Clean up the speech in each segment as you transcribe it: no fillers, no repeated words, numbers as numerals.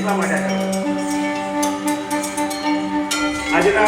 એટલા માટે આજના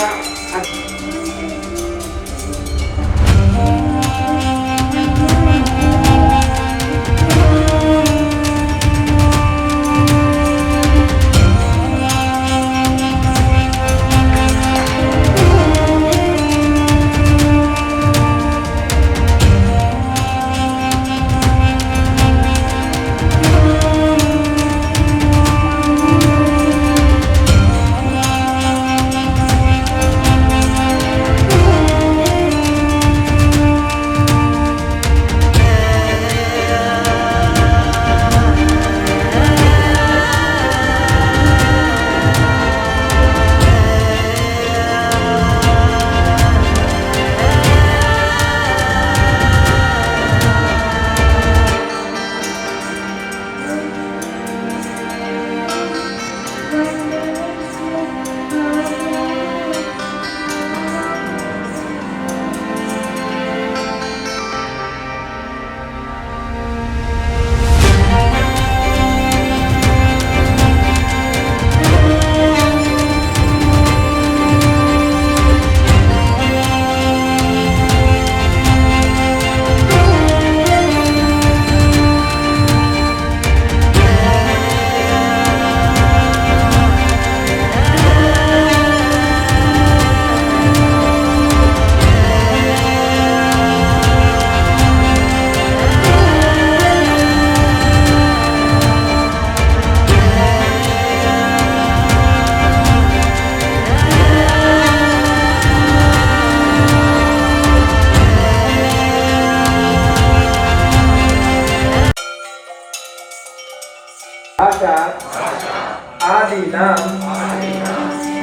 आदिनां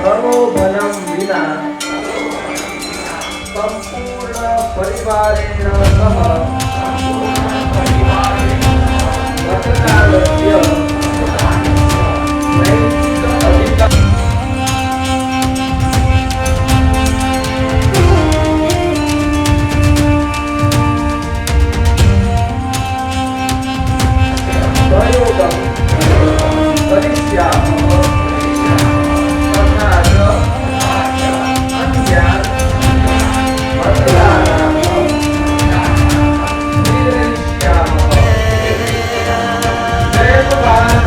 प्रलोभनं विना संपूर्ण परिवारेण सह मतदानस्य नैतिक अधिकार प्रयोगं करिष्यामः तथा च अन्यान् मतदानार्थं प्रेरयिष्यामः। जय भारत।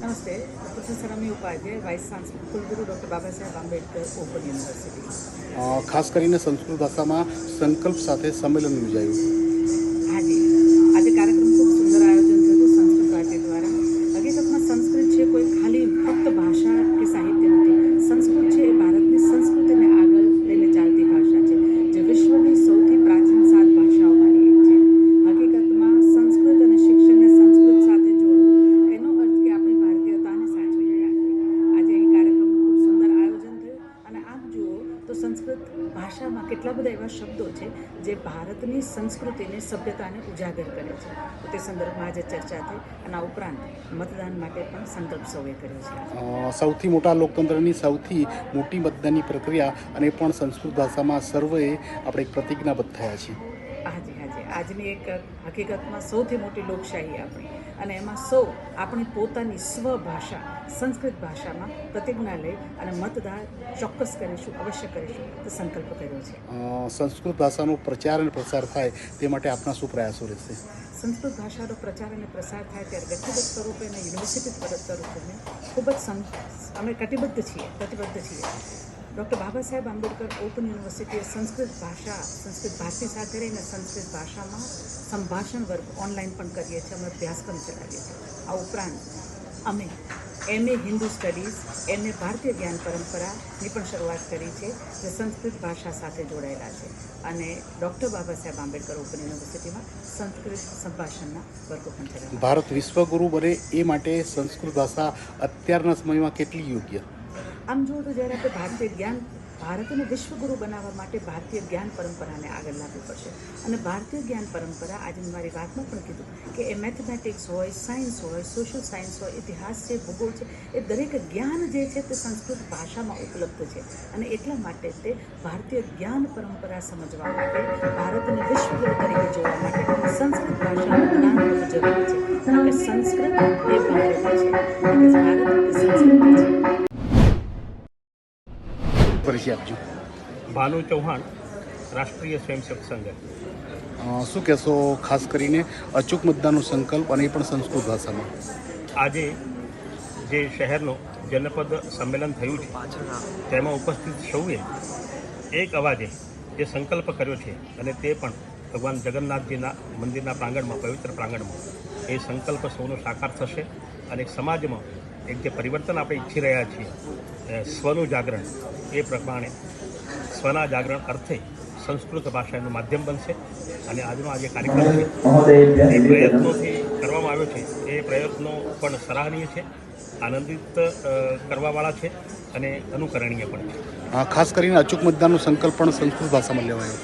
नमस्ते, प्रोफेसर अमी उपाध्याय, वाइस चांसलर कुलगुरु doctor Baba Saheb Ambedkar open university. ખાસ કરીને સંસ્કૃત ભાષામાં સંકલ્પ સાથે સંમેલન યોજાયું। હાજી, આજે કાર્યક્રમ ખૂબ સુંદર આયોજન થયું સંસ્કૃત ભારતી દ્વારા। હકીકતમાં સંસ્કૃત છે કોઈ ખાલી ફક્ત ભાષા કે સાહિત્ય નથી। સંસ્કૃત છે એ ભારતની સંસ્કૃતિને આગળ લઈને ચાલતી ભાષા છે, જે વિશ્વની સૌથી પ્રાચીન 7 ભાષાઓમાંની એક છે। હકીકતમાં સંસ્કૃત અને શિક્ષણને સંસ્કૃત સાથે જોડવું એનો અર્થ કે આપણી ભારતીયતાને સાચવી રાખવી। આજે અહીં કાર્યક્રમનું ખૂબ સુંદર આયોજન થયું અને આપ જુઓ તો સંસ્કૃત ભાષામાં કેટલા બધા એવા શબ્દો છે જે ભારતની સંસ્કૃતિને સભ્યતાને ઉજાગર કરે છે। તો તે સંદર્ભમાં આજે ચર્ચા થઈ અને આ ઉપરાંત મતદાન માટે પણ સંકલ્પ સૌએ કર્યો છે। સૌથી મોટા લોકતંત્રની સૌથી મોટી મતદાનની પ્રક્રિયા અને પણ સંસ્કૃત ભાષામાં સર્વેએ આપણે એક પ્રતિજ્ઞાબદ્ધ થયા છીએ। હાજી હાજી, આજની એક હકીકતમાં સૌથી મોટી લોકશાહી આપણી અને એમાં સૌ આપણી પોતાની સ્વભાષા સંસ્કૃત ભાષામાં પ્રતિજ્ઞા લઈ અને મતદાન ચોક્કસ કરીશું, અવશ્ય કરીશું તો સંકલ્પ કર્યો છે। સંસ્કૃત ભાષાનો પ્રચાર અને પ્રસાર થાય તે માટે આપના શું પ્રયાસો રહેશે? સંસ્કૃત ભાષાનો પ્રચાર અને પ્રસાર થાય ત્યારે વ્યક્તિગત સ્વરૂપે અને યુનિવર્સિટી સ્વરૂપે ખૂબ જ અમે પ્રતિબદ્ધ છીએ। ડૉક્ટર બાબા સાહેબ આંબેડકર ઓપન યુનિવર્સિટીએ સંસ્કૃત ભારતી સાથે રહીને સંસ્કૃત ભાષામાં સંભાષણ વર્ગ ઓનલાઈન પણ કરીએ છીએ, અમે અભ્યાસક્રમ ચલાવીએ છીએ। આ ઉપરાંત અમે MA હિન્દુ સ્ટડીઝ, MA ભારતીય જ્ઞાન પરંપરાની પણ શરૂઆત કરી છે, જે સંસ્કૃત ભાષા સાથે જોડાયેલા છે અને ડૉક્ટર બાબા સાહેબ આંબેડકર ઓપન યુનિવર્સિટીમાં સંસ્કૃત સંભાષણના વર્ગો પણ ચલાવ્યા। ભારત વિશ્વગુરુ બને એ માટે સંસ્કૃત ભાષા અત્યારના સમયમાં કેટલી યોગ્ય? આમ જુઓ તો જ્યારે આપણે ભારતીય જ્ઞાન ભારતને વિશ્વગુરુ બનાવવા માટે ભારતીય જ્ઞાન પરંપરાને આગળ લાવવી પડશે. અને ભારતીય જ્ઞાન પરંપરા, આજે મેં મારી વાતમાં પણ કીધું કે એ મેથેમેટિક્સ હોય, સાયન્સ હોય, સોશિયલ સાયન્સ હોય, ઇતિહાસ છે, ભૂગોળ છે, એ દરેક જ્ઞાન જે છે તે સંસ્કૃત ભાષામાં ઉપલબ્ધ છે. અને એટલા માટે તે ભારતીય જ્ઞાન પરંપરા સમજવા માટે, ભારતને વિશ્વગુરુ તરીકે જોવા માટે સંસ્કૃત ભાષાનું જ્ઞાન બહુ જરૂરી છે. કારણ કે સંસ્કૃત એ ભારત છે, ભારત એ સંસ્કૃતિ છે. પરિચય આપજો. ભાનુ ચૌહાણ, રાષ્ટ્રીય સ્વયંસેવક સંઘ. શું કહેશો ખાસ કરીને અચૂક મતદાનનો સંકલ્પ અને એ પણ સંસ્કૃત ભાષામાં? આજે જે શહેરનું જનપદ સંમેલન થયું છે તેમાં ઉપસ્થિત સૌએ એક અવાજે જે સંકલ્પ કર્યો છે અને તે પણ ભગવાન જગન્નાથજીના મંદિરના પ્રાંગણમાં, પવિત્ર પ્રાંગણમાં એ સંકલ્પ સૌનો સાકાર થશે અને સમાજમાં એક જે પરિવર્તન આપણે ઈચ્છી રહ્યા છીએ, સ્વનું જાગરણ, એ પ્રમાણે સ્વના જાગરણ અર્થે સંસ્કૃત ભાષાનું માધ્યમ બનશે. અને આજનો આ જે કાર્યક્રમ છે એ પ્રયત્નોથી કરવામાં આવ્યો છે, એ પ્રયત્નો પણ સરાહનીય છે, આનંદિત કરવાવાળા છે અને અનુકરણીય પણ છે. ખાસ કરીને અચૂક મતદાનનો સંકલ્પ પણ સંસ્કૃત ભાષામાં લેવાયો.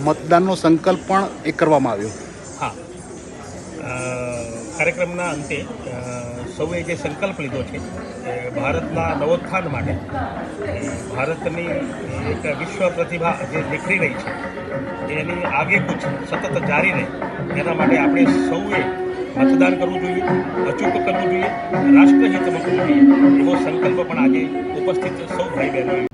મતદાનનો સંકલ્પ પણ એ કરવામાં આવ્યો. હા, કાર્યક્રમના અંતે સૌએ જે સંકલ્પ લીધો છે એ ભારતના નવોત્થાન માટે, ભારતની એક વિશ્વ પ્રતિભા જે નિખરી રહી છે એની આગેકૂચ સતત જારી રહે, એના માટે આપણે સૌએ મતદાન કરવું જોઈએ, અચૂક કરવું જોઈએ, રાષ્ટ્રહિતમાં કરવું જોઈએ, એવો સંકલ્પ પણ આજે ઉપસ્થિત સૌ ભાઈ બહેનોએ